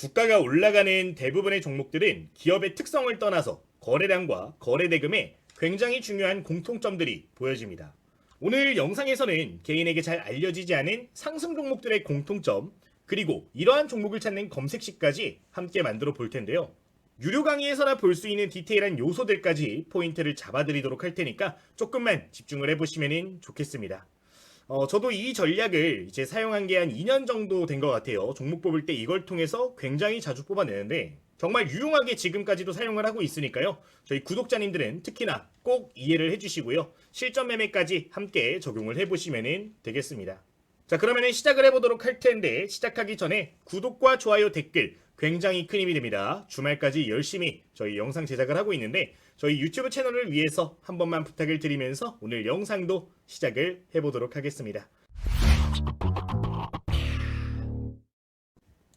주가가 올라가는 대부분의 종목들은 기업의 특성을 떠나서 거래량과 거래대금에 굉장히 중요한 공통점들이 보여집니다. 오늘 영상에서는 개인에게 잘 알려지지 않은 상승 종목들의 공통점, 그리고 이러한 종목을 찾는 검색시까지 함께 만들어 볼 텐데요. 유료 강의에서나 볼 수 있는 디테일한 요소들까지 포인트를 잡아드리도록 할 테니까 조금만 집중을 해보시면 좋겠습니다. 저도 이 전략을 이제 사용한 게 한 2년 정도 된 것 같아요. 종목 뽑을 때 이걸 통해서 굉장히 자주 뽑아내는데 정말 유용하게 지금까지도 사용을 하고 있으니까요. 저희 구독자님들은 특히나 꼭 이해를 해주시고요. 실전 매매까지 함께 적용을 해보시면 되겠습니다. 자, 그러면 시작을 해보도록 할 텐데 시작하기 전에 구독과 좋아요, 댓글 굉장히 큰 힘이 됩니다. 주말까지 열심히 저희 영상 제작을 하고 있는데 저희 유튜브 채널을 위해서 한 번만 부탁을 드리면서 오늘 영상도 시작을 해보도록 하겠습니다.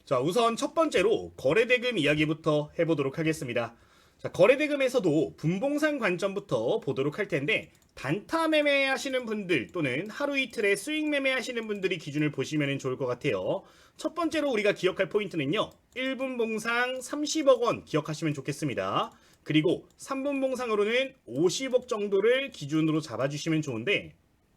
자, 우선 첫 번째로 거래대금 이야기부터 해보도록 하겠습니다. 자, 거래대금에서도 분봉상 관점부터 보도록 할 텐데 단타 매매 하시는 분들 또는 하루 이틀에 수익 매매 하시는 분들이 기준을 보시면 좋을 것 같아요. 첫 번째로 우리가 기억할 포인트는요. 1분 봉상 30억 원 기억하시면 좋겠습니다. 그리고 3분 봉상으로는 50억 정도를 기준으로 잡아주시면 좋은데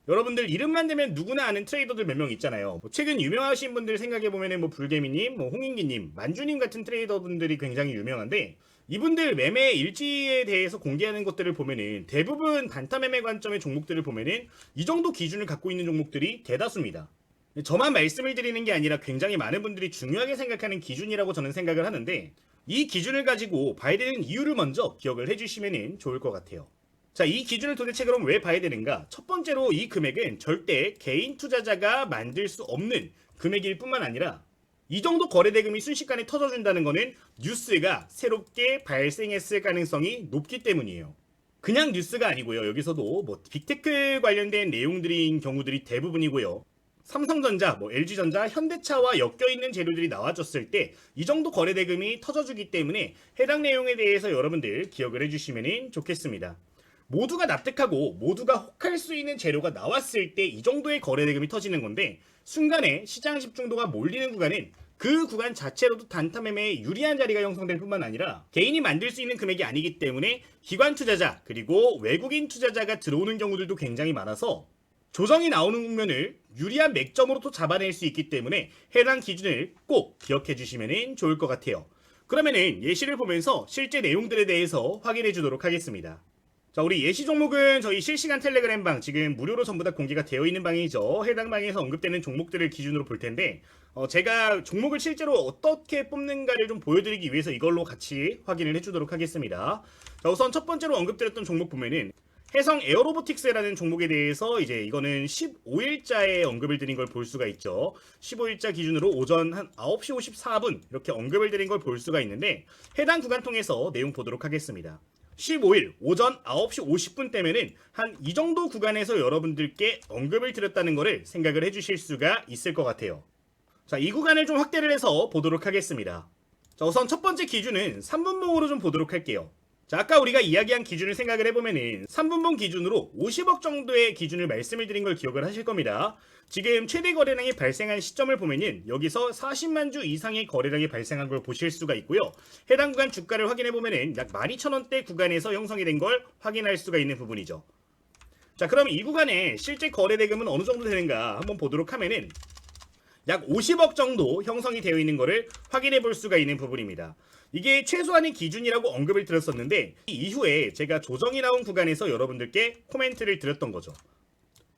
여러분들 이름만 대면 누구나 아는 트레이더들 몇 명 있잖아요. 최근 유명하신 분들 생각해보면 불개미님, 홍인기님, 만주님 같은 트레이더분들이 굉장히 유명한데 이분들 매매 일지에 대해서 공개하는 것들을 보면은 대부분 단타 매매 관점의 종목들을 보면은 이 정도 기준을 갖고 있는 종목들이 대다수입니다. 저만 말씀을 드리는 게 아니라 굉장히 많은 분들이 중요하게 생각하는 기준이라고 저는 생각을 하는데 이 기준을 가지고 봐야 되는 이유를 먼저 기억을 해주시면 좋을 것 같아요. 자, 이 기준을 도대체 그럼 왜 봐야 되는가? 첫 번째로 이 금액은 절대 개인 투자자가 만들 수 없는 금액일 뿐만 아니라 이 정도 거래대금이 순식간에 터져준다는 것은 뉴스가 새롭게 발생했을 가능성이 높기 때문이에요. 그냥 뉴스가 아니고요. 여기서도 빅테크 관련된 내용들인 경우들이 대부분이고요. 삼성전자, LG전자, 현대차와 엮여있는 재료들이 나와줬을 때 이 정도 거래대금이 터져주기 때문에 해당 내용에 대해서 여러분들 기억을 해주시면 좋겠습니다. 모두가 납득하고 모두가 혹할 수 있는 재료가 나왔을 때 이 정도의 거래대금이 터지는 건데 순간에 시장 집중도가 몰리는 구간은 그 구간 자체로도 단타 매매에 유리한 자리가 형성될 뿐만 아니라 개인이 만들 수 있는 금액이 아니기 때문에 기관 투자자 그리고 외국인 투자자가 들어오는 경우들도 굉장히 많아서 조정이 나오는 국면을 유리한 맥점으로 또 잡아낼 수 있기 때문에 해당 기준을 꼭 기억해 주시면 좋을 것 같아요. 그러면은 예시를 보면서 실제 내용들에 대해서 확인해 주도록 하겠습니다. 자, 우리 예시 종목은 저희 실시간 텔레그램 방 지금 무료로 전부 다 공개가 되어 있는 방이죠. 해당 방에서 언급되는 종목들을 기준으로 볼 텐데 제가 종목을 실제로 어떻게 뽑는가를 좀 보여드리기 위해서 이걸로 같이 확인을 해주도록 하겠습니다. 자, 우선 첫 번째로 언급드렸던 종목 보면은 해성 에어로보틱스라는 종목에 대해서 이제 이거는 15일자에 언급을 드린 걸 볼 수가 있죠. 15일자 기준으로 오전 한 9시 54분 이렇게 언급을 드린 걸 볼 수가 있는데 해당 구간 통해서 내용 보도록 하겠습니다. 15일 오전 9시 50분 때면은 한 이 정도 구간에서 여러분들께 언급을 드렸다는 것을 생각을 해주실 수가 있을 것 같아요. 자, 이 구간을 좀 확대를 해서 보도록 하겠습니다. 자, 우선 첫 번째 기준은 3분봉으로 좀 보도록 할게요. 자, 아까 우리가 이야기한 기준을 생각을 해보면은 3분봉 기준으로 50억 정도의 기준을 말씀을 드린 걸 기억을 하실 겁니다. 지금 최대 거래량이 발생한 시점을 보면은 여기서 40만 주 이상의 거래량이 발생한 걸 보실 수가 있고요. 해당 구간 주가를 확인해 보면은 약 12,000원대 구간에서 형성이 된 걸 확인할 수가 있는 부분이죠. 자, 그럼 이 구간에 실제 거래대금은 어느 정도 되는가 한번 보도록 하면은 약 50억 정도 형성이 되어 있는 것을 확인해 볼 수가 있는 부분입니다. 이게 최소한의 기준이라고 언급을 드렸었는데 이후에 제가 조정이 나온 구간에서 여러분들께 코멘트를 드렸던 거죠.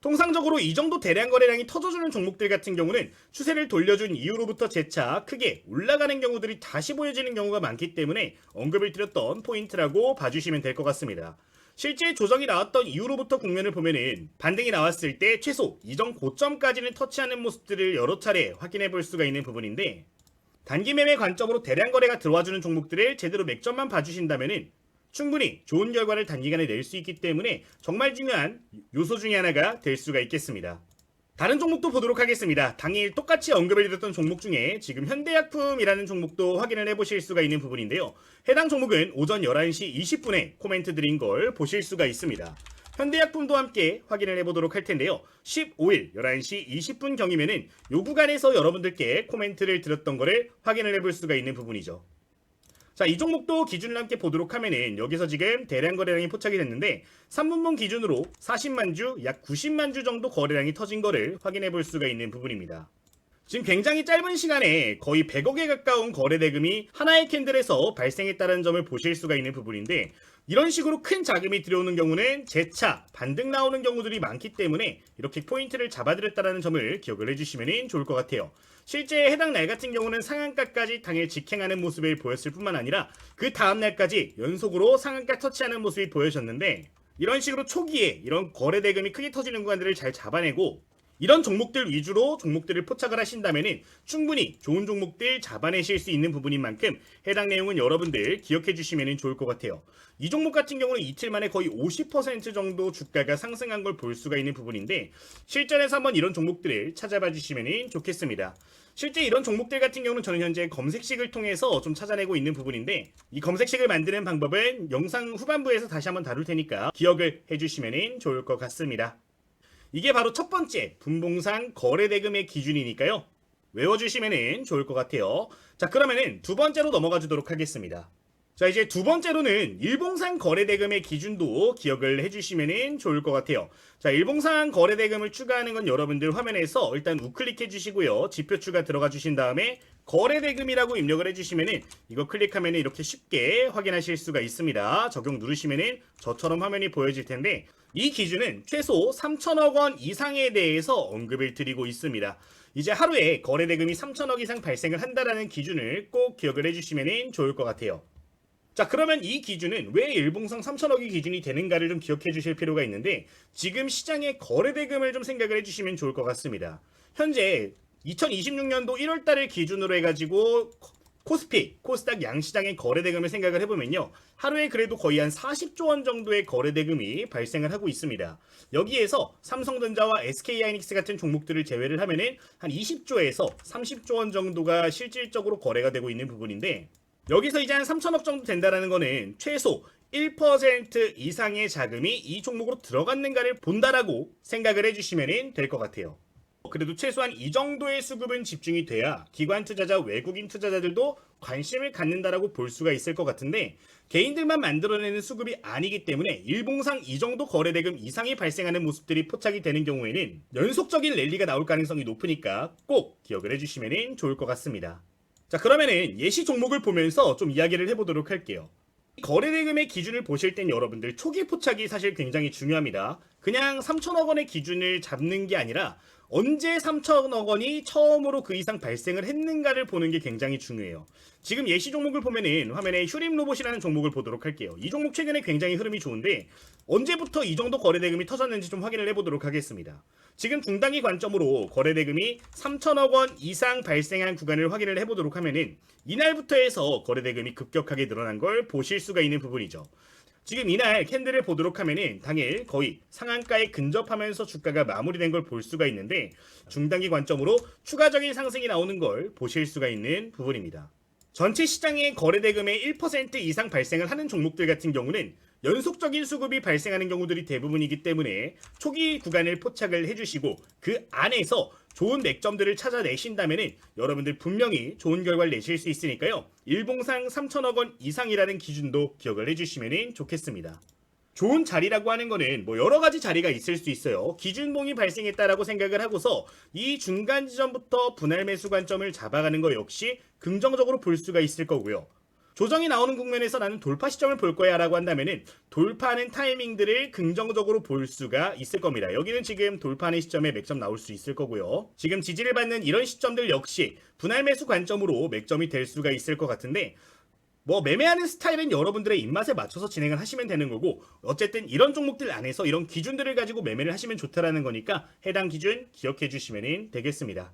통상적으로 이 정도 대량 거래량이 터져주는 종목들 같은 경우는 추세를 돌려준 이후로부터 재차 크게 올라가는 경우들이 다시 보여지는 경우가 많기 때문에 언급을 드렸던 포인트라고 봐주시면 될 것 같습니다. 실제 조정이 나왔던 이후로부터 국면을 보면은 반등이 나왔을 때 최소 이전 고점까지는 터치하는 모습들을 여러 차례 확인해 볼 수가 있는 부분인데 단기 매매 관점으로 대량 거래가 들어와주는 종목들을 제대로 맥점만 봐주신다면은 충분히 좋은 결과를 단기간에 낼 수 있기 때문에 정말 중요한 요소 중에 하나가 될 수가 있겠습니다. 다른 종목도 보도록 하겠습니다. 당일 똑같이 언급을 드렸던 종목 중에 지금 현대약품이라는 종목도 확인을 해보실 수가 있는 부분인데요. 해당 종목은 오전 11시 20분에 코멘트 드린 걸 보실 수가 있습니다. 현대약품도 함께 확인을 해보도록 할 텐데요. 15일 11시 20분 경이면은 요 구간에서 여러분들께 코멘트를 드렸던 거를 확인을 해볼 수가 있는 부분이죠. 자, 이 종목도 기준을 함께 보도록 하면은 여기서 지금 대량 거래량이 포착이 됐는데 3분봉 기준으로 40만 주, 약 90만 주 정도 거래량이 터진 거를 확인해 볼 수가 있는 부분입니다. 지금 굉장히 짧은 시간에 거의 100억에 가까운 거래 대금이 하나의 캔들에서 발생했다는 점을 보실 수가 있는 부분인데, 이런 식으로 큰 자금이 들어오는 경우는 재차 반등 나오는 경우들이 많기 때문에 이렇게 포인트를 잡아드렸다는 점을 기억을 해주시면 좋을 것 같아요. 실제 해당 날 같은 경우는 상한가까지 당일 직행하는 모습을 보였을 뿐만 아니라 그 다음 날까지 연속으로 상한가 터치하는 모습이 보여졌는데, 이런 식으로 초기에 이런 거래 대금이 크게 터지는 구간들을 잘 잡아내고 이런 종목들 위주로 종목들을 포착을 하신다면 충분히 좋은 종목들 잡아내실 수 있는 부분인 만큼 해당 내용은 여러분들 기억해 주시면 좋을 것 같아요. 이 종목 같은 경우는 이틀 만에 거의 50% 정도 주가가 상승한 걸 볼 수가 있는 부분인데, 실전에서 한번 이런 종목들을 찾아봐 주시면 좋겠습니다. 실제 이런 종목들 같은 경우는 저는 현재 검색식을 통해서 좀 찾아내고 있는 부분인데, 이 검색식을 만드는 방법은 영상 후반부에서 다시 한번 다룰 테니까 기억을 해주시면 좋을 것 같습니다. 이게 바로 첫 번째 분봉상 거래대금의 기준이니까요. 외워주시면 좋을 것 같아요. 자, 그러면은 두 번째로 넘어가 주도록 하겠습니다. 자, 이제 두 번째로는 일봉상 거래대금의 기준도 기억을 해주시면 좋을 것 같아요. 자, 일봉상 거래대금을 추가하는 건 여러분들 화면에서 일단 우클릭해 주시고요. 지표 추가 들어가 주신 다음에 거래대금이라고 입력을 해주시면 이거 클릭하면 이렇게 쉽게 확인하실 수가 있습니다. 적용 누르시면 저처럼 화면이 보여질 텐데, 이 기준은 최소 3천억 원 이상에 대해서 언급을 드리고 있습니다. 이제 하루에 거래대금이 3천억 이상 발생을 한다라는 기준을 꼭 기억을 해주시면 좋을 것 같아요. 자, 그러면 이 기준은 왜 일봉상 3천억이 기준이 되는가를 좀 기억해 주실 필요가 있는데, 지금 시장의 거래대금을 좀 생각을 해주시면 좋을 것 같습니다. 현재 2026년도 1월달을 기준으로 해가지고 코스피, 코스닥 양시장의 거래대금을 생각을 해보면요, 하루에 그래도 거의 한 40조 원 정도의 거래대금이 발생을 하고 있습니다. 여기에서 삼성전자와 SK하이닉스 같은 종목들을 제외를 하면은 한 20조에서 30조 원 정도가 실질적으로 거래가 되고 있는 부분인데, 여기서 이제 한 3천억 정도 된다는 거는 최소 1% 이상의 자금이 이 종목으로 들어갔는가를 본다라고 생각을 해주시면 될 것 같아요. 그래도 최소한 이 정도의 수급은 집중이 돼야 기관 투자자, 외국인 투자자들도 관심을 갖는다라고 볼 수가 있을 것 같은데, 개인들만 만들어내는 수급이 아니기 때문에 일봉상 이 정도 거래대금 이상이 발생하는 모습들이 포착이 되는 경우에는 연속적인 랠리가 나올 가능성이 높으니까 꼭 기억을 해주시면 좋을 것 같습니다. 자, 그러면은 예시 종목을 보면서 좀 이야기를 해보도록 할게요. 거래대금의 기준을 보실 땐 여러분들 초기 포착이 사실 굉장히 중요합니다. 그냥 3천억 원의 기준을 잡는 게 아니라 언제 3천억 원이 처음으로 그 이상 발생을 했는가를 보는 게 굉장히 중요해요. 지금 예시 종목을 보면은 화면에 휴림 로봇이라는 종목을 보도록 할게요. 이 종목 최근에 굉장히 흐름이 좋은데 언제부터 이 정도 거래대금이 터졌는지 좀 확인을 해보도록 하겠습니다. 지금 중단기 관점으로 거래대금이 3천억 원 이상 발생한 구간을 확인을 해보도록 하면은 이날부터 해서 거래대금이 급격하게 늘어난 걸 보실 수가 있는 부분이죠. 지금 이날 캔들을 보도록 하면은 당일 거의 상한가에 근접하면서 주가가 마무리된 걸 볼 수가 있는데, 중단기 관점으로 추가적인 상승이 나오는 걸 보실 수가 있는 부분입니다. 전체 시장의 거래대금의 1% 이상 발생을 하는 종목들 같은 경우는 연속적인 수급이 발생하는 경우들이 대부분이기 때문에 초기 구간을 포착을 해주시고 그 안에서 좋은 맥점들을 찾아내신다면 여러분들 분명히 좋은 결과를 내실 수 있으니까요. 일봉상 3천억 원 이상이라는 기준도 기억을 해주시면 좋겠습니다. 좋은 자리라고 하는 거는 뭐 여러 가지 자리가 있을 수 있어요. 기준봉이 발생했다라고 생각을 하고서 이 중간 지점부터 분할 매수 관점을 잡아가는 거 역시 긍정적으로 볼 수가 있을 거고요. 조정이 나오는 국면에서 나는 돌파 시점을 볼 거야 라고 한다면은 돌파하는 타이밍들을 긍정적으로 볼 수가 있을 겁니다. 여기는 지금 돌파하는 시점에 맥점 나올 수 있을 거고요. 지금 지지를 받는 이런 시점들 역시 분할 매수 관점으로 맥점이 될 수가 있을 것 같은데, 뭐 매매하는 스타일은 여러분들의 입맛에 맞춰서 진행을 하시면 되는 거고, 어쨌든 이런 종목들 안에서 이런 기준들을 가지고 매매를 하시면 좋다라는 거니까 해당 기준 기억해 주시면 되겠습니다.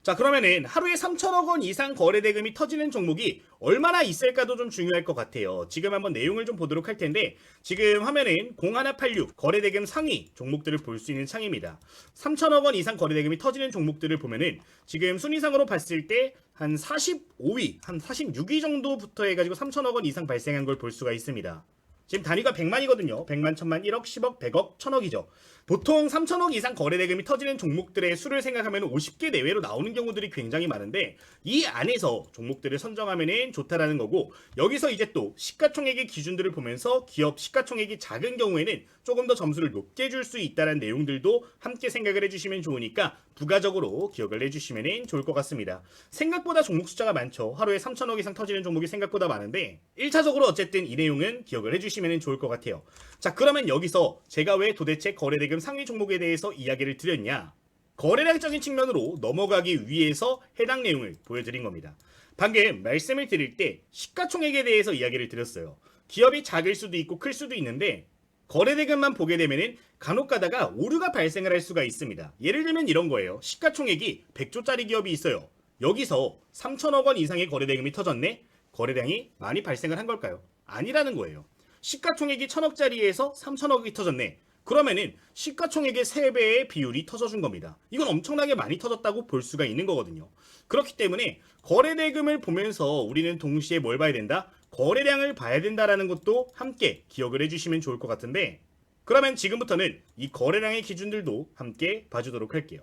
자, 그러면은 하루에 3천억 원 이상 거래대금이 터지는 종목이 얼마나 있을까도 좀 중요할 것 같아요. 지금 한번 내용을 좀 보도록 할 텐데, 지금 화면은 0186 거래대금 상위 종목들을 볼 수 있는 창입니다. 3천억 원 이상 거래대금이 터지는 종목들을 보면은 지금 순위상으로 봤을 때 한 45위, 한 46위 정도부터 해가지고 3천억 원 이상 발생한 걸 볼 수가 있습니다. 지금 단위가 100만이거든요. 100만, 1000만, 1억, 10억, 100억, 1000억이죠. 보통 3000억 이상 거래대금이 터지는 종목들의 수를 생각하면 50개 내외로 나오는 경우들이 굉장히 많은데 이 안에서 종목들을 선정하면 좋다라는 거고, 여기서 이제 또 시가총액의 기준들을 보면서 기업 시가총액이 작은 경우에는 조금 더 점수를 높게 줄 수 있다는 내용들도 함께 생각을 해주시면 좋으니까 부가적으로 기억을 해주시면 좋을 것 같습니다. 생각보다 종목 숫자가 많죠. 하루에 3000억 이상 터지는 종목이 생각보다 많은데 1차적으로 어쨌든 이 내용은 기억을 해주시면 좋을 것 같아요. 자, 그러면 여기서 제가 왜 도대체 거래대금 상위 종목에 대해서 이야기를 드렸냐? 거래량적인 측면으로 넘어가기 위해서 해당 내용을 보여드린 겁니다. 방금 말씀을 드릴 때 시가총액에 대해서 이야기를 드렸어요. 기업이 작을 수도 있고 클 수도 있는데 거래대금만 보게 되면은 간혹 가다가 오류가 발생을 할 수가 있습니다. 예를 들면 이런 거예요. 시가총액이 100조짜리 기업이 있어요. 여기서 3천억 원 이상의 거래대금이 터졌네? 거래량이 많이 발생을 한 걸까요? 아니라는 거예요. 시가총액이 1000억짜리에서 3000억이 터졌네. 그러면은 시가총액의 3배의 비율이 터져준 겁니다. 이건 엄청나게 많이 터졌다고 볼 수가 있는 거거든요. 그렇기 때문에 거래대금을 보면서 우리는 동시에 뭘 봐야 된다? 거래량을 봐야 된다라는 것도 함께 기억을 해주시면 좋을 것 같은데, 그러면 지금부터는 이 거래량의 기준들도 함께 봐주도록 할게요.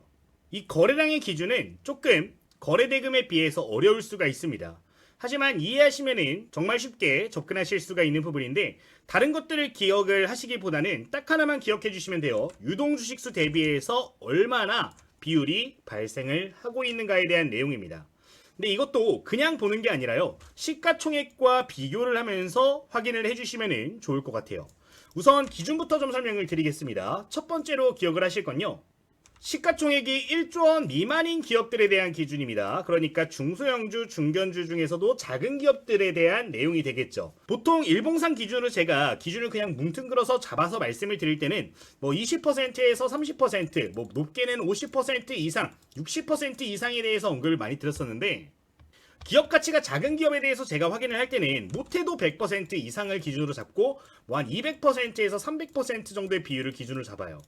이 거래량의 기준은 조금 거래대금에 비해서 어려울 수가 있습니다. 하지만 이해하시면은 정말 쉽게 접근하실 수가 있는 부분인데, 다른 것들을 기억을 하시기보다는 딱 하나만 기억해 주시면 돼요. 유동주식수 대비해서 얼마나 비율이 발생을 하고 있는가에 대한 내용입니다. 근데 이것도 그냥 보는 게 아니라요, 시가총액과 비교를 하면서 확인을 해주시면 좋을 것 같아요. 우선 기준부터 좀 설명을 드리겠습니다. 첫 번째로 기억을 하실 건요, 시가총액이 1조 원 미만인 기업들에 대한 기준입니다. 그러니까 중소형주, 중견주 중에서도 작은 기업들에 대한 내용이 되겠죠. 보통 일봉상 기준으로 제가 기준을 그냥 뭉뚱그려서 잡아서 말씀을 드릴 때는 뭐 20%에서 30%, 뭐 높게는 50% 이상, 60% 이상에 대해서 언급을 많이 드렸었는데, 기업 가치가 작은 기업에 대해서 제가 확인을 할 때는 못해도 100% 이상을 기준으로 잡고 뭐 한 200%에서 300% 정도의 비율을 기준으로 잡아요.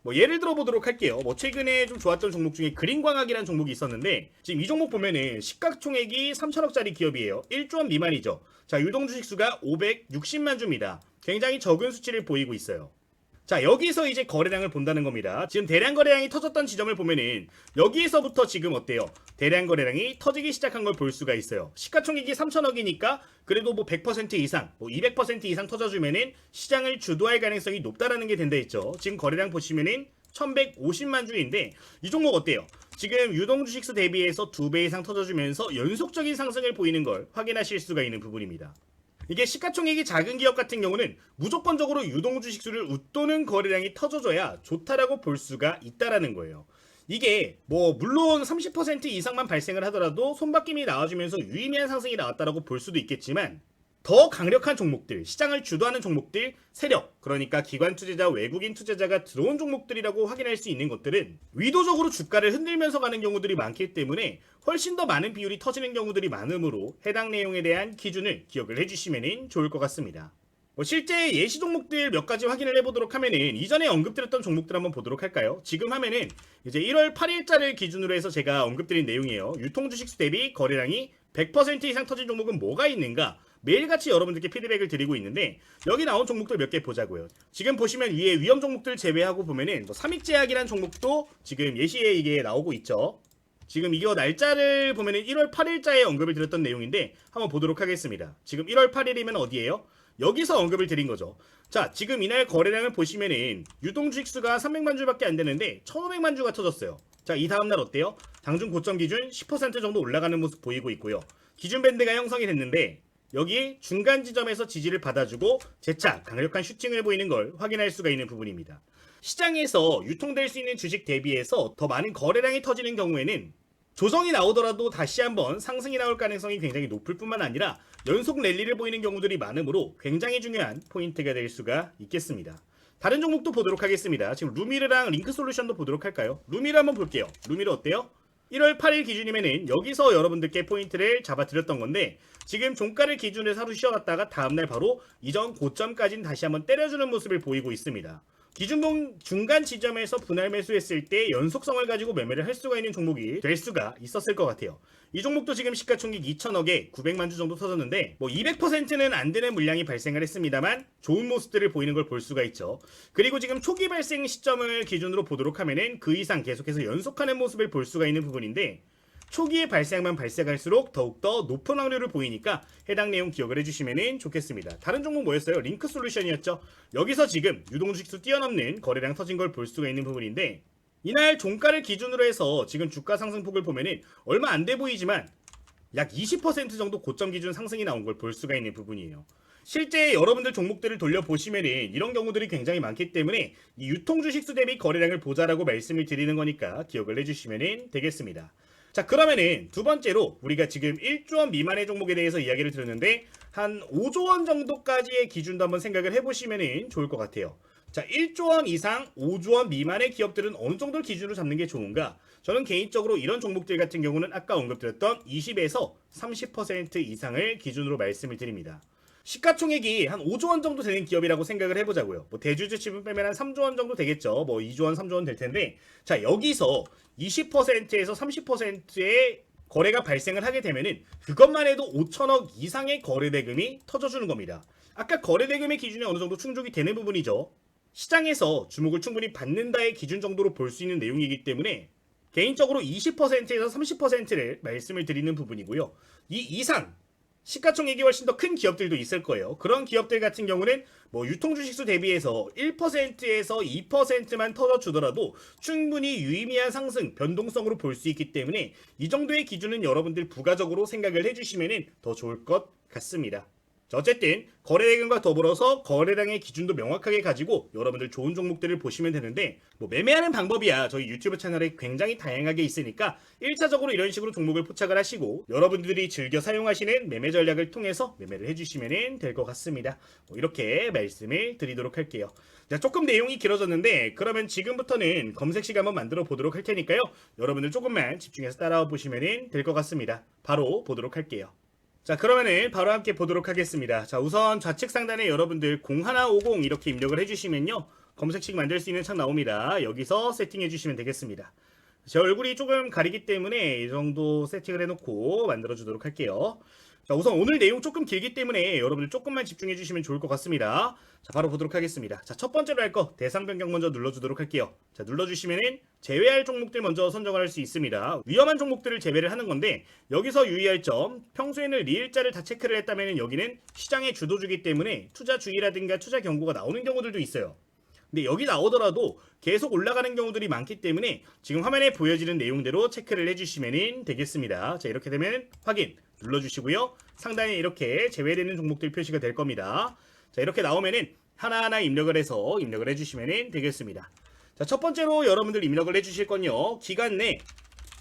뭐 예를 들어 보도록 할게요. 뭐 최근에 좀 좋았던 종목 중에 그린광학이라는 종목이 있었는데, 지금 이 종목 보면은 시가총액이 3천억짜리 기업이에요. 1조 원 미만이죠. 자, 유동주식수가 560만 주입니다. 굉장히 적은 수치를 보이고 있어요. 자, 여기서 이제 거래량을 본다는 겁니다. 지금 대량 거래량이 터졌던 지점을 보면은 여기에서부터 지금 어때요? 대량 거래량이 터지기 시작한 걸 볼 수가 있어요. 시가총액이 3천억이니까 그래도 뭐 100% 이상, 뭐 200% 이상 터져주면은 시장을 주도할 가능성이 높다라는 게 된다 했죠. 지금 거래량 보시면은 1150만 주인데 이 종목 어때요? 지금 유동주식수 대비해서 2배 이상 터져주면서 연속적인 상승을 보이는 걸 확인하실 수가 있는 부분입니다. 이게 시가총액이 작은 기업 같은 경우는 무조건적으로 유동주식수를 웃도는 거래량이 터져줘야 좋다라고 볼 수가 있다라는 거예요. 이게 뭐 물론 30% 이상만 발생을 하더라도 손바뀜이 나와주면서 유의미한 상승이 나왔다라고 볼 수도 있겠지만, 더 강력한 종목들, 시장을 주도하는 종목들, 세력, 그러니까 기관 투자자, 외국인 투자자가 들어온 종목들이라고 확인할 수 있는 것들은 위도적으로 주가를 흔들면서 가는 경우들이 많기 때문에 훨씬 더 많은 비율이 터지는 경우들이 많으므로 해당 내용에 대한 기준을 기억을 해주시면 좋을 것 같습니다. 뭐 실제 예시 종목들 몇 가지 확인을 해보도록 하면은 이전에 언급드렸던 종목들 한번 보도록 할까요? 지금 하면은 이제 1월 8일자를 기준으로 해서 제가 언급드린 내용이에요. 유통주식수 대비 거래량이 100% 이상 터진 종목은 뭐가 있는가? 매일같이 여러분들께 피드백을 드리고 있는데, 여기 나온 종목들 몇 개 보자고요. 지금 보시면 위에 위험 종목들 제외하고 보면은 뭐 삼익제약이라는 종목도 지금 예시에 이게 나오고 있죠. 지금 이거 날짜를 보면은 1월 8일자에 언급을 드렸던 내용인데 한번 보도록 하겠습니다. 지금 1월 8일이면 어디예요? 여기서 언급을 드린 거죠. 자, 지금 이날 거래량을 보시면은 유동주식수가 300만 주밖에 안 되는데 1500만 주가 터졌어요. 자, 이 다음날 어때요? 장중 고점 기준 10% 정도 올라가는 모습 보이고 있고요. 기준 밴드가 형성이 됐는데 여기 중간 지점에서 지지를 받아주고 재차 강력한 슈팅을 보이는 걸 확인할 수가 있는 부분입니다. 시장에서 유통될 수 있는 주식 대비해서 더 많은 거래량이 터지는 경우에는 조정이 나오더라도 다시 한번 상승이 나올 가능성이 굉장히 높을 뿐만 아니라 연속 랠리를 보이는 경우들이 많으므로 굉장히 중요한 포인트가 될 수가 있겠습니다. 다른 종목도 보도록 하겠습니다. 지금 루미르랑 링크솔루션도 보도록 할까요? 루미르 한번 볼게요. 루미르 어때요? 1월 8일 기준이면은 여기서 여러분들께 포인트를 잡아드렸던 건데, 지금 종가를 기준으로 하루 쉬어갔다가 다음날 바로 이전 고점까지는 다시 한번 때려주는 모습을 보이고 있습니다. 기준봉 중간 지점에서 분할 매수했을 때 연속성을 가지고 매매를 할 수가 있는 종목이 될 수가 있었을 것 같아요. 이 종목도 지금 시가총액 2천억에 900만 주 정도 터졌는데 뭐 200%는 안 되는 물량이 발생을 했습니다만 좋은 모습들을 보이는 걸 볼 수가 있죠. 그리고 지금 초기 발생 시점을 기준으로 보도록 하면은 그 이상 계속해서 연속하는 모습을 볼 수가 있는 부분인데 초기에 발생만 발생할수록 더욱더 높은 확률을 보이니까 해당 내용 기억을 해주시면 좋겠습니다. 다른 종목 뭐였어요? 링크솔루션이었죠. 여기서 지금 유동주식수 뛰어넘는 거래량 터진 걸 볼 수가 있는 부분인데 이날 종가를 기준으로 해서 지금 주가 상승폭을 보면은 얼마 안 돼 보이지만 약 20% 정도 고점 기준 상승이 나온 걸 볼 수가 있는 부분이에요. 실제 여러분들 종목들을 돌려보시면은 이런 경우들이 굉장히 많기 때문에 이 유통주식수 대비 거래량을 보자라고 말씀을 드리는 거니까 기억을 해주시면 되겠습니다. 자, 그러면은 두 번째로 우리가 지금 1조 원 미만의 종목에 대해서 이야기를 드렸는데 한 5조 원 정도까지의 기준도 한번 생각을 해보시면 좋을 것 같아요. 자, 1조 원 이상 5조 원 미만의 기업들은 어느 정도를 기준으로 잡는 게 좋은가? 저는 개인적으로 이런 종목들 같은 경우는 아까 언급드렸던 20에서 30% 이상을 기준으로 말씀을 드립니다. 시가총액이 한 5조 원 정도 되는 기업이라고 생각을 해보자고요. 뭐 대주주 지분 빼면 한 3조 원 정도 되겠죠. 뭐 2조 원, 3조 원 될 텐데 자, 여기서 20%에서 30%의 거래가 발생을 하게 되면은 그것만 해도 5천억 이상의 거래 대금이 터져주는 겁니다. 아까 거래 대금의 기준이 어느 정도 충족이 되는 부분이죠. 시장에서 주목을 충분히 받는다의 기준 정도로 볼 수 있는 내용이기 때문에 개인적으로 20%에서 30%를 말씀을 드리는 부분이고요. 이 이상 시가총액이 훨씬 더 큰 기업들도 있을 거예요. 그런 기업들 같은 경우는 뭐 유통주식수 대비해서 1%에서 2%만 터져주더라도 충분히 유의미한 상승, 변동성으로 볼 수 있기 때문에 이 정도의 기준은 여러분들 부가적으로 생각을 해주시면 더 좋을 것 같습니다. 자, 어쨌든 거래대금과 더불어서 거래량의 기준도 명확하게 가지고 여러분들 좋은 종목들을 보시면 되는데 뭐 매매하는 방법이야 저희 유튜브 채널에 굉장히 다양하게 있으니까 1차적으로 이런 식으로 종목을 포착을 하시고 여러분들이 즐겨 사용하시는 매매 전략을 통해서 매매를 해주시면 될 것 같습니다. 뭐 이렇게 말씀을 드리도록 할게요. 자, 조금 내용이 길어졌는데 그러면 지금부터는 검색식 한번 만들어 보도록 할 테니까요. 여러분들 조금만 집중해서 따라와 보시면 될 것 같습니다. 바로 보도록 할게요. 자, 그러면은 바로 함께 보도록 하겠습니다. 자, 우선 좌측 상단에 여러분들 0150 이렇게 입력을 해주시면요. 검색식 만들 수 있는 창 나옵니다. 여기서 세팅해 주시면 되겠습니다. 제 얼굴이 조금 가리기 때문에 이 정도 세팅을 해놓고 만들어 주도록 할게요. 자, 우선 오늘 내용 조금 길기 때문에 여러분들 조금만 집중해 주시면 좋을 것 같습니다. 자, 바로 보도록 하겠습니다. 자, 첫 번째로 할 거 대상 변경 먼저 눌러주도록 할게요. 자, 눌러주시면은 제외할 종목들 먼저 선정을 할 수 있습니다. 위험한 종목들을 제외를 하는 건데 여기서 유의할 점, 평소에는 리을자를 다 체크를 했다면 여기는 시장의 주도주기 때문에 투자 주의라든가 투자 경고가 나오는 경우들도 있어요. 근데 여기 나오더라도 계속 올라가는 경우들이 많기 때문에 지금 화면에 보여지는 내용대로 체크를 해주시면 되겠습니다. 자, 이렇게 되면 확인 눌러주시고요. 상단에 이렇게 제외되는 종목들 표시가 될 겁니다. 자, 이렇게 나오면은 하나하나 입력을 해서 입력을 해주시면 되겠습니다. 자, 첫 번째로 여러분들 입력을 해주실 건요. 기간 내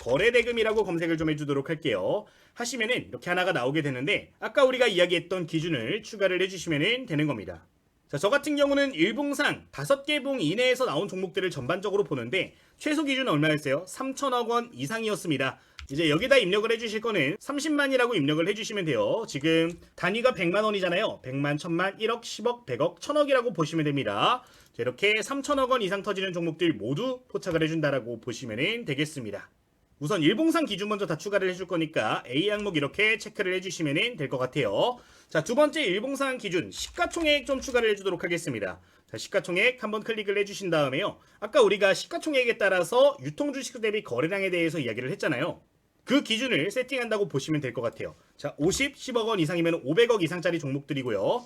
거래대금이라고 검색을 좀 해주도록 할게요. 하시면은 이렇게 하나가 나오게 되는데 아까 우리가 이야기했던 기준을 추가를 해주시면 되는 겁니다. 자, 저 같은 경우는 일봉상 5개 봉 이내에서 나온 종목들을 전반적으로 보는데 최소 기준은 얼마였어요? 3천억 원 이상이었습니다. 이제 여기다 입력을 해주실 거는 30만이라고 입력을 해주시면 돼요. 지금 단위가 100만 원이잖아요. 100만, 1000만, 1억, 10억, 100억, 1000억이라고 보시면 됩니다. 자, 이렇게 3천억 원 이상 터지는 종목들 모두 포착을 해준다라고 보시면 되겠습니다. 우선 일봉상 기준 먼저 다 추가를 해줄 거니까 A 항목 이렇게 체크를 해주시면 될 것 같아요. 자, 두 번째 일봉상 기준 시가총액 좀 추가를 해주도록 하겠습니다. 자, 시가총액 한번 클릭을 해주신 다음에요. 아까 우리가 시가총액에 따라서 유통주식 대비 거래량에 대해서 이야기를 했잖아요. 그 기준을 세팅한다고 보시면 될 것 같아요. 자, 50, 10억 원 이상이면 500억 이상짜리 종목들이고요.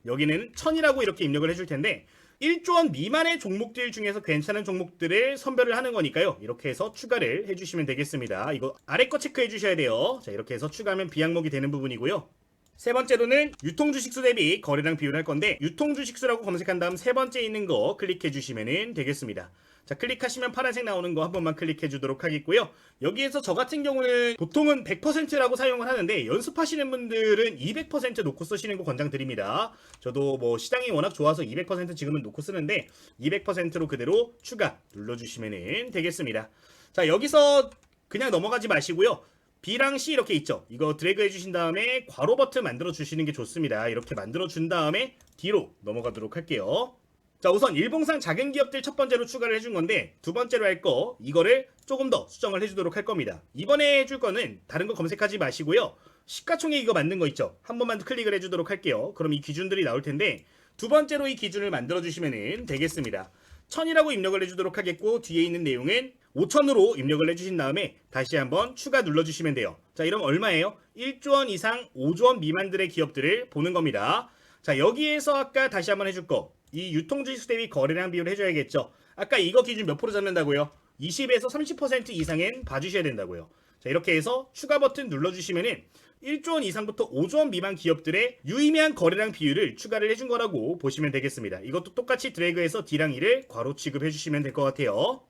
여기는 1000이라고 이렇게 입력을 해줄 텐데 1조 원 미만의 종목들 중에서 괜찮은 종목들을 선별을 하는 거니까요. 이렇게 해서 추가를 해주시면 되겠습니다. 이거 아래 거 체크해 주셔야 돼요. 자, 이렇게 해서 추가하면 비항목이 되는 부분이고요. 세 번째로는 유통주식수 대비 거래량 비율을 할 건데 유통주식수라고 검색한 다음 세 번째 있는 거 클릭해 주시면 되겠습니다. 자, 클릭하시면 파란색 나오는 거 한 번만 클릭해 주도록 하겠고요. 여기에서 저 같은 경우는 보통은 100%라고 사용을 하는데 연습하시는 분들은 200% 놓고 쓰시는 거 권장드립니다. 저도 뭐 시장이 워낙 좋아서 200% 지금은 놓고 쓰는데 200%로 그대로 추가 눌러주시면 되겠습니다. 자, 여기서 그냥 넘어가지 마시고요. B랑 C 이렇게 있죠. 이거 드래그 해주신 다음에 괄호 버튼 만들어 주시는 게 좋습니다. 이렇게 만들어 준 다음에 D로 넘어가도록 할게요. 자, 우선 일봉상 작은 기업들 첫 번째로 추가를 해준 건데 두 번째로 할 거 이거를 조금 더 수정을 해주도록 할 겁니다. 이번에 해줄 거는 다른 거 검색하지 마시고요. 시가총액 이거 만든 거 있죠? 한 번만 클릭을 해주도록 할게요. 그럼 이 기준들이 나올 텐데 두 번째로 이 기준을 만들어 주시면 되겠습니다. 1000이라고 입력을 해주도록 하겠고 뒤에 있는 내용은 5000으로 입력을 해주신 다음에 다시 한번 추가 눌러주시면 돼요. 자, 이러면 얼마예요? 1조 원 이상 5조 원 미만들의 기업들을 보는 겁니다. 자, 여기에서 아까 다시 한번 해줄 거 이 유통주식수 대비 거래량 비율 해줘야겠죠. 아까 이거 기준 몇 프로 잡는다고요? 20에서 30% 이상은 봐주셔야 된다고요. 자, 이렇게 해서 추가 버튼 눌러주시면은 1조 원 이상부터 5조 원 미만 기업들의 유의미한 거래량 비율을 추가를 해준 거라고 보시면 되겠습니다. 이것도 똑같이 드래그해서 D랑 E를 괄호 취급해 주시면 될 것 같아요.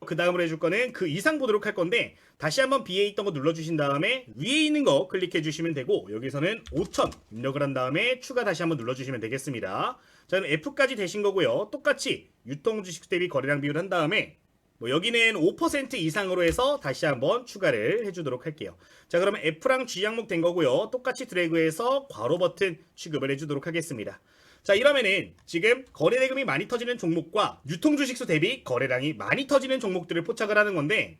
그 다음으로 해줄 거는 그 이상 보도록 할 건데 다시 한번 B에 있던 거 눌러주신 다음에 위에 있는 거 클릭해 주시면 되고 여기서는 5000 입력을 한 다음에 추가 다시 한번 눌러주시면 되겠습니다. 자, 그럼 F까지 되신 거고요. 똑같이 유통주식 대비 거래량 비율 한 다음에 여기는 5% 이상으로 해서 다시 한번 추가를 해주도록 할게요. 자, 그러면 F랑 G 항목 된 거고요. 똑같이 드래그해서 괄호 버튼 취급을 해주도록 하겠습니다. 자, 이러면은 지금 거래대금이 많이 터지는 종목과 유통주식수 대비 거래량이 많이 터지는 종목들을 포착을 하는 건데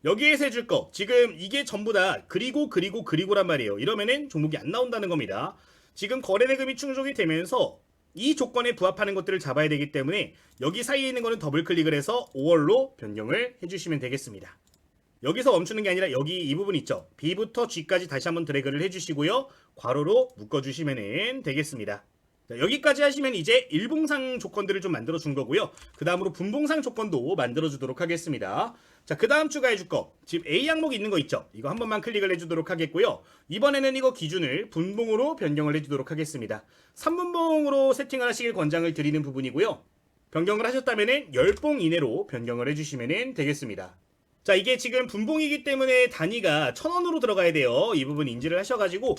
여기에서 해줄 거 지금 이게 전부 다 그리고란 말이에요. 이러면은 종목이 안 나온다는 겁니다. 지금 거래대금이 충족이 되면서 이 조건에 부합하는 것들을 잡아야 되기 때문에 여기 사이에 있는 거는 더블 클릭을 해서 5월로 변경을 해주시면 되겠습니다. 여기서 멈추는 게 아니라 여기 이 부분 있죠. B부터 G까지 다시 한번 드래그를 해주시고요. 괄호로 묶어주시면 되겠습니다. 자, 여기까지 하시면 이제 일봉상 조건들을 좀 만들어 준 거고요. 그 다음으로 분봉상 조건도 만들어 주도록 하겠습니다. 자, 그 다음 추가해 줄 거 지금 A 항목 있는 거 있죠. 이거 한 번만 클릭을 해주도록 하겠고요. 이번에는 이거 기준을 분봉으로 변경을 해주도록 하겠습니다. 3분봉으로 세팅을 하시길 권장을 드리는 부분이고요. 변경을 하셨다면 10봉 이내로 변경을 해주시면 되겠습니다. 자, 이게 지금 분봉이기 때문에 단위가 1000원으로 들어가야 돼요. 이 부분 인지를 하셔가지고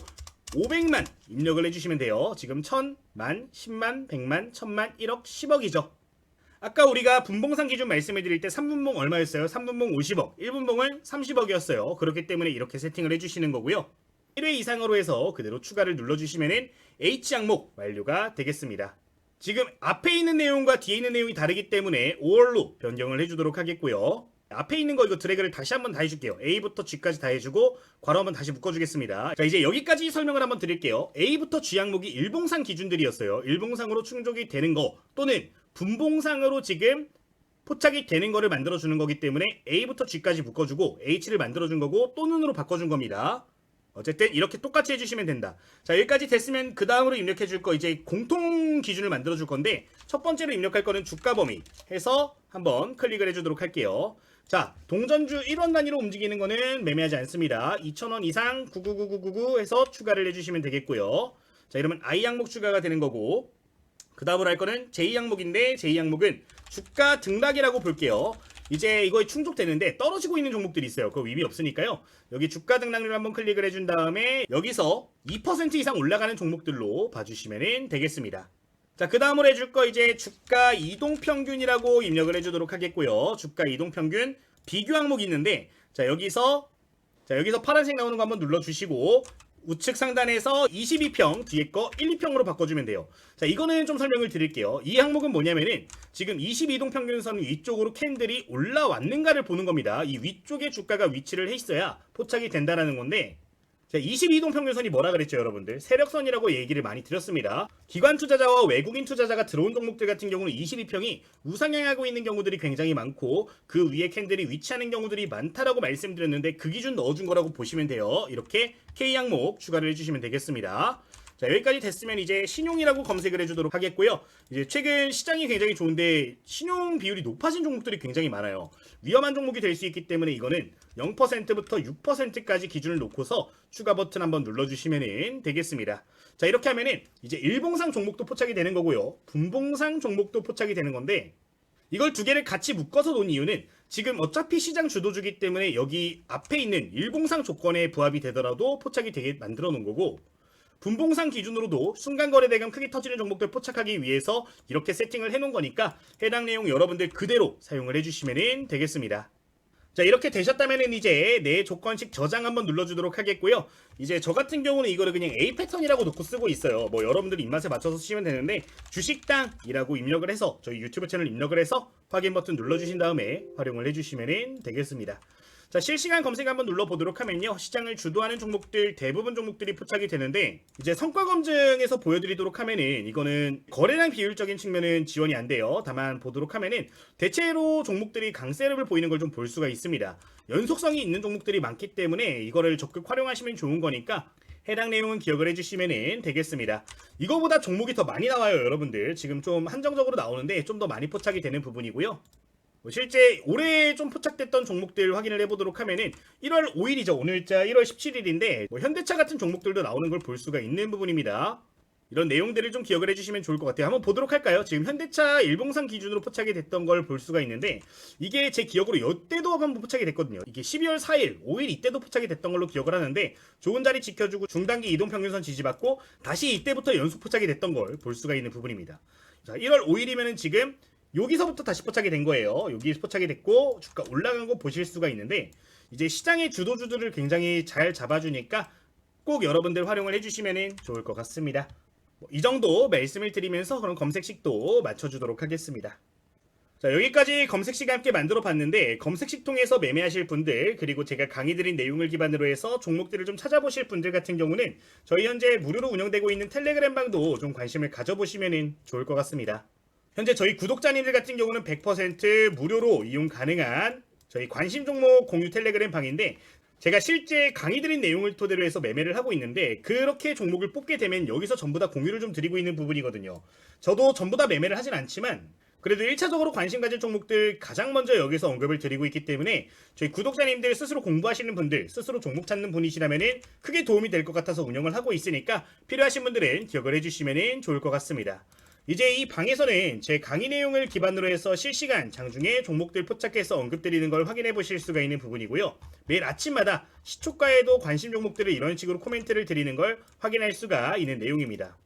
500만 입력을 해주시면 돼요. 지금 1000, 만, 10만, 100만, 1000만, 1억, 10억이죠. 아까 우리가 분봉상 기준 말씀해드릴 때 3분봉 얼마였어요? 3분봉 50억, 1분봉은 30억이었어요. 그렇기 때문에 이렇게 세팅을 해주시는 거고요. 1회 이상으로 해서 그대로 추가를 눌러주시면 H 항목 완료가 되겠습니다. 지금 앞에 있는 내용과 뒤에 있는 내용이 다르기 때문에 5월로 변경을 해주도록 하겠고요. 앞에 있는 거 이거 드래그를 다시 한번 다 해줄게요. A부터 G까지 다 해주고 괄호 한번 다시 묶어주겠습니다. 자, 이제 여기까지 설명을 한번 드릴게요. A부터 G 항목이 일봉상 기준들이었어요. 일봉상으로 충족이 되는 거 또는 분봉상으로 지금 포착이 되는 거를 만들어주는 거기 때문에 A부터 G까지 묶어주고 H를 만들어준 거고 또는으로 바꿔준 겁니다. 어쨌든 이렇게 똑같이 해주시면 된다. 자, 여기까지 됐으면 그 다음으로 입력해 줄 거 이제 공통 기준을 만들어 줄 건데 첫 번째로 입력할 거는 주가 범위 해서 한번 클릭을 해주도록 할게요. 자, 동전주 1원 단위로 움직이는 거는 매매하지 않습니다. 2,000원 이상 999999 해서 추가를 해주시면 되겠고요. 자, 이러면 I 항목 추가가 되는 거고 그 다음으로 할 거는 J 항목인데 J 항목은 주가 등락이라고 볼게요. 이제 이거에 충족되는데 떨어지고 있는 종목들이 있어요. 그거 의미 없으니까요. 여기 주가 등락률 한번 클릭을 해준 다음에 여기서 2% 이상 올라가는 종목들로 봐주시면 되겠습니다. 자, 그 다음으로 해줄 거 이제 주가 이동평균이라고 입력을 해주도록 하겠고요. 주가 이동평균 비교 항목이 있는데 여기서 파란색 나오는 거 한번 눌러주시고 우측 상단에서 22평 뒤에 거 1, 2평으로 바꿔주면 돼요. 자, 이거는 좀 설명을 드릴게요. 이 항목은 뭐냐면은 지금 22동 평균선 위쪽으로 캔들이 올라왔는가를 보는 겁니다. 이 위쪽에 주가가 위치를 해 있어야 포착이 된다라는 건데 자, 22동 평균선이 뭐라 그랬죠, 여러분들? 세력선이라고 얘기를 많이 드렸습니다. 기관 투자자와 외국인 투자자가 들어온 종목들 같은 경우는 22평이 우상향하고 있는 경우들이 굉장히 많고 그 위에 캔들이 위치하는 경우들이 많다라고 말씀드렸는데 그 기준 넣어준 거라고 보시면 돼요. 이렇게 K 항목 추가를 해주시면 되겠습니다. 자, 여기까지 됐으면 이제 신용이라고 검색을 해주도록 하겠고요. 이제 최근 시장이 굉장히 좋은데 신용 비율이 높아진 종목들이 굉장히 많아요. 위험한 종목이 될 수 있기 때문에 이거는 0%부터 6%까지 기준을 놓고서 추가 버튼 한번 눌러주시면 되겠습니다. 자, 이렇게 하면은 이제 일봉상 종목도 포착이 되는 거고요. 분봉상 종목도 포착이 되는 건데 이걸 두 개를 같이 묶어서 놓은 이유는 지금 어차피 시장 주도주기 때문에 여기 앞에 있는 일봉상 조건에 부합이 되더라도 포착이 되게 만들어 놓은 거고 분봉상 기준으로도 순간거래대금 크게 터지는 종목들 포착하기 위해서 이렇게 세팅을 해놓은 거니까 해당 내용 여러분들 그대로 사용을 해주시면 되겠습니다. 자, 이렇게 되셨다면은 이제 내 조건식 저장 한번 눌러주도록 하겠고요. 이제 저 같은 경우는 이거를 그냥 A 패턴이라고 놓고 쓰고 있어요. 뭐 여러분들 입맛에 맞춰서 쓰시면 되는데 주식당이라고 입력을 해서 저희 유튜브 채널 입력을 해서 확인 버튼 눌러주신 다음에 활용을 해주시면 되겠습니다. 자, 실시간 검색 한번 눌러보도록 하면요, 시장을 주도하는 종목들 대부분 종목들이 포착이 되는데 이제 성과 검증에서 보여드리도록 하면은 이거는 거래량 비율적인 측면은 지원이 안 돼요. 다만 보도록 하면은 대체로 종목들이 강세력을 보이는 걸 좀 볼 수가 있습니다. 연속성이 있는 종목들이 많기 때문에 이거를 적극 활용하시면 좋은 거니까 해당 내용은 기억을 해주시면 되겠습니다. 이거보다 종목이 더 많이 나와요, 여러분들. 지금 좀 한정적으로 나오는데 좀 더 많이 포착이 되는 부분이고요. 실제 올해 좀 포착됐던 종목들 확인을 해보도록 하면은 1월 5일이죠. 오늘자 1월 17일인데 현대차 같은 종목들도 나오는 걸 볼 수가 있는 부분입니다. 이런 내용들을 좀 기억을 해주시면 좋을 것 같아요. 한번 보도록 할까요? 지금 현대차 일봉상 기준으로 포착이 됐던 걸 볼 수가 있는데 이게 제 기억으로 이때도 한번 포착이 됐거든요. 이게 12월 4일, 5일 이때도 포착이 됐던 걸로 기억을 하는데 좋은 자리 지켜주고 중단기 이동평균선 지지받고 다시 이때부터 연속 포착이 됐던 걸 볼 수가 있는 부분입니다. 자, 1월 5일이면은 지금 여기서부터 다시 포착이 된 거예요. 여기 포착이 됐고 주가 올라간 거 보실 수가 있는데 이제 시장의 주도주들을 굉장히 잘 잡아주니까 꼭 여러분들 활용을 해주시면 좋을 것 같습니다. 이 정도 말씀을 드리면서 그럼 검색식도 맞춰주도록 하겠습니다. 자, 여기까지 검색식 함께 만들어 봤는데 검색식 통해서 매매하실 분들 그리고 제가 강의 드린 내용을 기반으로 해서 종목들을 좀 찾아보실 분들 같은 경우는 저희 현재 무료로 운영되고 있는 텔레그램 방도 좀 관심을 가져보시면 좋을 것 같습니다. 현재 저희 구독자님들 같은 경우는 100% 무료로 이용 가능한 저희 관심 종목 공유 텔레그램 방인데 제가 실제 강의 드린 내용을 토대로 해서 매매를 하고 있는데 그렇게 종목을 뽑게 되면 여기서 전부 다 공유를 좀 드리고 있는 부분이거든요. 저도 전부 다 매매를 하진 않지만 그래도 1차적으로 관심 가진 종목들 가장 먼저 여기서 언급을 드리고 있기 때문에 저희 구독자님들 스스로 공부하시는 분들, 스스로 종목 찾는 분이시라면 크게 도움이 될 것 같아서 운영을 하고 있으니까 필요하신 분들은 기억을 해주시면 좋을 것 같습니다. 이제 이 방에서는 제 강의 내용을 기반으로 해서 실시간 장중에 종목들 포착해서 언급드리는 걸 확인해 보실 수가 있는 부분이고요. 매일 아침마다 시초가에도 관심 종목들을 이런 식으로 코멘트를 드리는 걸 확인할 수가 있는 내용입니다.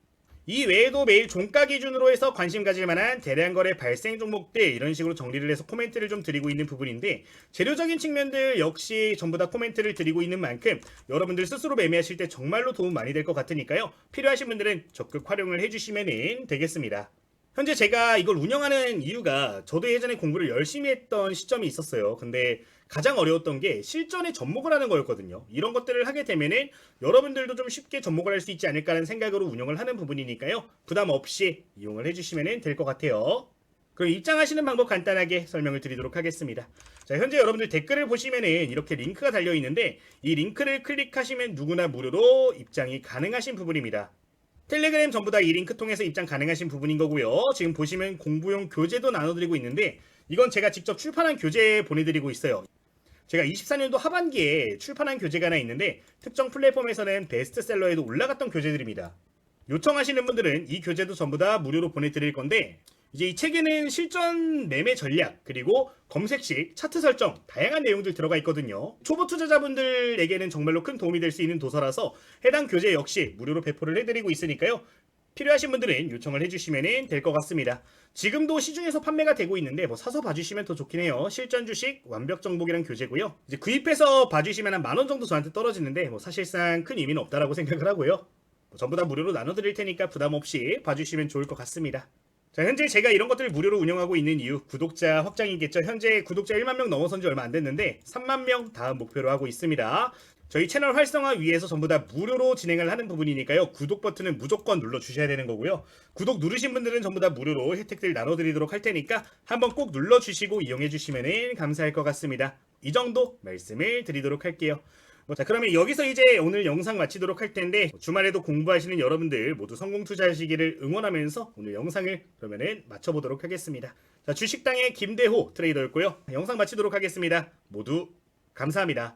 이 외에도 매일 종가 기준으로 해서 관심 가질 만한 대량 거래 발생 종목들 이런 식으로 정리를 해서 코멘트를 좀 드리고 있는 부분인데 재료적인 측면들 역시 전부 다 코멘트를 드리고 있는 만큼 여러분들 스스로 매매하실 때 정말로 도움 많이 될 것 같으니까요. 필요하신 분들은 적극 활용을 해주시면 되겠습니다. 현재 제가 이걸 운영하는 이유가 저도 예전에 공부를 열심히 했던 시점이 있었어요. 근데 가장 어려웠던 게 실전에 접목을 하는 거였거든요. 이런 것들을 하게 되면은 여러분들도 좀 쉽게 접목을 할 수 있지 않을까라는 생각으로 운영을 하는 부분이니까요. 부담 없이 이용을 해주시면 될 것 같아요. 그럼 입장하시는 방법 간단하게 설명을 드리도록 하겠습니다. 자, 현재 여러분들 댓글을 보시면은 이렇게 링크가 달려 있는데 이 링크를 클릭하시면 누구나 무료로 입장이 가능하신 부분입니다. 텔레그램 전부 다 이 링크 통해서 입장 가능하신 부분인 거고요. 지금 보시면 공부용 교재도 나눠드리고 있는데 이건 제가 직접 출판한 교재 보내드리고 있어요. 제가 24년도 하반기에 출판한 교재가 하나 있는데 특정 플랫폼에서는 베스트셀러에도 올라갔던 교재들입니다. 요청하시는 분들은 이 교재도 전부 다 무료로 보내드릴 건데 이제 이 책에는 실전 매매 전략 그리고 검색식 차트 설정 다양한 내용들 들어가 있거든요. 초보 투자자분들에게는 정말로 큰 도움이 될 수 있는 도서라서 해당 교재 역시 무료로 배포를 해드리고 있으니까요. 필요하신 분들은 요청을 해주시면 될 것 같습니다. 지금도 시중에서 판매가 되고 있는데 사서 봐주시면 더 좋긴 해요. 실전 주식 완벽 정복이란 교재고요. 이제 구입해서 봐주시면 한 10,000원 정도 저한테 떨어지는데 사실상 큰 의미는 없다라고 생각을 하고요. 전부 다 무료로 나눠드릴 테니까 부담 없이 봐주시면 좋을 것 같습니다. 자, 현재 제가 이런 것들을 무료로 운영하고 있는 이유 구독자 확장이겠죠. 현재 구독자 1만 명 넘어선 지 얼마 안 됐는데 3만 명 다음 목표로 하고 있습니다. 저희 채널 활성화 위해서 전부 다 무료로 진행을 하는 부분이니까요. 구독 버튼은 무조건 눌러주셔야 되는 거고요. 구독 누르신 분들은 전부 다 무료로 혜택들 나눠드리도록 할 테니까 한번 꼭 눌러주시고 이용해주시면 감사할 것 같습니다. 이 정도 말씀을 드리도록 할게요. 자, 그러면 여기서 이제 오늘 영상 마치도록 할 텐데 주말에도 공부하시는 여러분들 모두 성공 투자하시기를 응원하면서 오늘 영상을 그러면은 마쳐보도록 하겠습니다. 자, 주식당의 김대호 트레이더였고요. 영상 마치도록 하겠습니다. 모두 감사합니다.